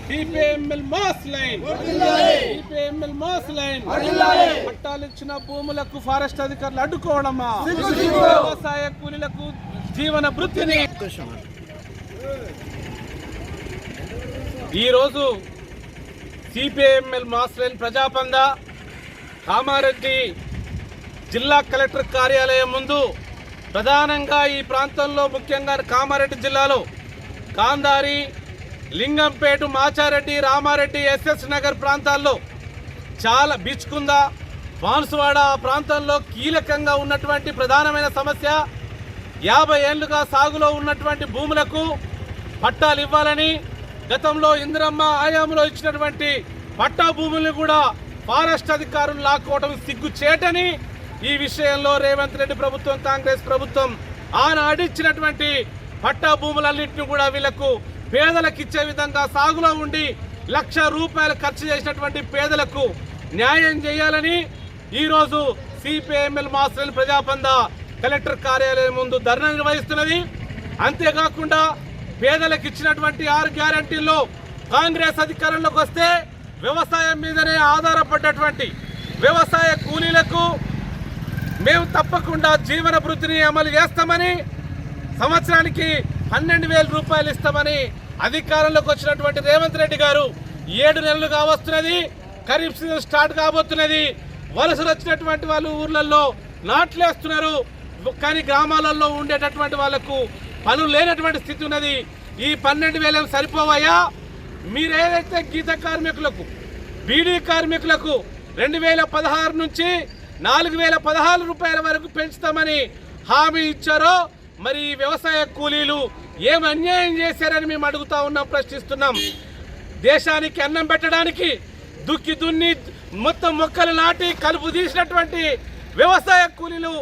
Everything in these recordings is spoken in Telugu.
CPML mass line, CPML mass line. పట్టాలు ఇచ్చిన భూములకు ఫారెస్ట్ అధికారులు అడ్డుకోవడమా, వ్యవసాయ కూలీలకు జీవన వృత్తిని. ఈరోజు సిపిఎంఎల్ మాస్ లైన్ ప్రజాపంద కామారెడ్డి జిల్లా కలెక్టర్ కార్యాలయం ముందు ప్రధానంగా ఈ ప్రాంతంలో ముఖ్యంగా కామారెడ్డి జిల్లాలో గాంధారి, లింగంపేట, మాచారెడ్డి, రామారెడ్డి, ఎస్ఎస్ నగర్ ప్రాంతాల్లో చాలా బీచ్కుంద, బాన్సువాడ ప్రాంతంలో కీలకంగా ఉన్నటువంటి ప్రధానమైన సమస్య 50 ఏళ్లుగా సాగులో ఉన్నటువంటి భూములకు పట్టాలు ఇవ్వాలని, గతంలో ఇందిరమ్మ హయాంలో ఇచ్చినటువంటి పట్టా భూములను కూడా ఫారెస్ట్ అధికారులు లాక్కోవడం సిగ్గుచేటని ఈ విషయంలో రేవంత్ రెడ్డి ప్రభుత్వం, కాంగ్రెస్ ప్రభుత్వం ఆనాడు ఇచ్చినటువంటి పట్టా భూములన్నింటినీ కూడా వీళ్లకు పేదలకు ఇచ్చే విధంగా సాగులో ఉండి ₹1,00,000 ఖర్చు చేసినటువంటి పేదలకు న్యాయం చేయాలని ఈరోజు సిపిఎంఎల్ మాస్ లైన్ ప్రజాపంద కలెక్టర్ కార్యాలయం ముందు ధర్నా నిర్వహిస్తున్నది. అంతేకాకుండా పేదలకు ఇచ్చినటువంటి 6 గ్యారంటీల్లో కాంగ్రెస్ అధికారంలోకి వస్తే వ్యవసాయం మీదనే ఆధారపడ్డటువంటి వ్యవసాయ కూలీలకు మేము తప్పకుండా జీవన వృత్తిని అమలు చేస్తామని, సంవత్సరానికి ₹12,000 ఇస్తామని అధికారంలోకి వచ్చినటువంటి రేవంత్ రెడ్డి గారు 7 నెలలుగా వస్తున్నది. ఖరీఫ్ సీజన్ స్టార్ట్ కాబోతున్నది. వలసలు వచ్చినటువంటి వాళ్ళు ఊర్లలో నాట్లేస్తున్నారు, కానీ గ్రామాలలో ఉండేటటువంటి వాళ్లకు పనులు లేనటువంటి స్థితి ఉన్నది. ఈ 12,000 సరిపోవయా? మీరేదైతే గీత కార్మికులకు, బీడీ కార్మికులకు 2016 నుంచి ₹4,016 వరకు పెంచుతామని హామీ ఇచ్చారో, మరి వ్యవసాయ కూలీలు ఏం అన్యాయం చేశారని మేము అడుగుతా ఉన్నాం, ప్రశ్నిస్తున్నాం. దేశానికి అన్నం పెట్టడానికి దుక్కి దున్ని మొత్తం మొక్కలు నాటి కలుపు తీసినటువంటి వ్యవసాయ కూలీలు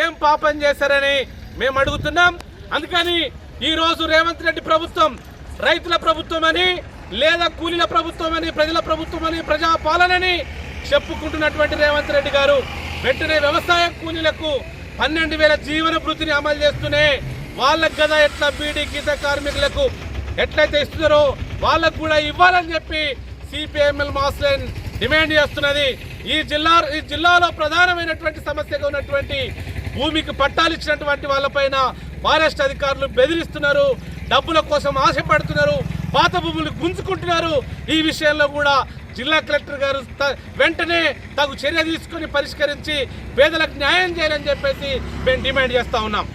ఏం పాపం చేశారని మేము అడుగుతున్నాం. అందుకని ఈరోజు రేవంత్ రెడ్డి ప్రభుత్వం రైతుల ప్రభుత్వం అని, లేదా కూలీల ప్రభుత్వం అని, ప్రజల ప్రభుత్వం అని, ప్రజాపాలనని చెప్పుకుంటున్నటువంటి రేవంత్ రెడ్డి గారు వెంటనే వ్యవసాయ కూలీలకు 12,000 జీవన వృత్తిని అమలు చేస్తూనే వాళ్ళకు కదా ఎట్లా బీడీ గీత కార్మికులకు ఎట్లయితే ఇస్తున్నారో వాళ్ళకు కూడా ఇవ్వాలని చెప్పి సిపిఎంఎల్ మాస్ లైన్ డిమాండ్ చేస్తున్నది. ఈ జిల్లాలో ప్రధానమైనటువంటి సమస్యగా ఉన్నటువంటి భూమికి పట్టాలు ఇచ్చినటువంటి వాళ్ళపైన ఫారెస్ట్ అధికారులు బెదిరిస్తున్నారు, డబ్బుల కోసం ఆశపడుతున్నారు, పాత భూములు గుంజుకుంటున్నారు. ఈ విషయంలో కూడా జిల్లా కలెక్టర్ గారు వెంటనే తగు చర్య తీసుకుని పరిష్కరించి పేదలకు న్యాయం చేయాలని చెప్పేసి మేము డిమాండ్ చేస్తా ఉన్నాం.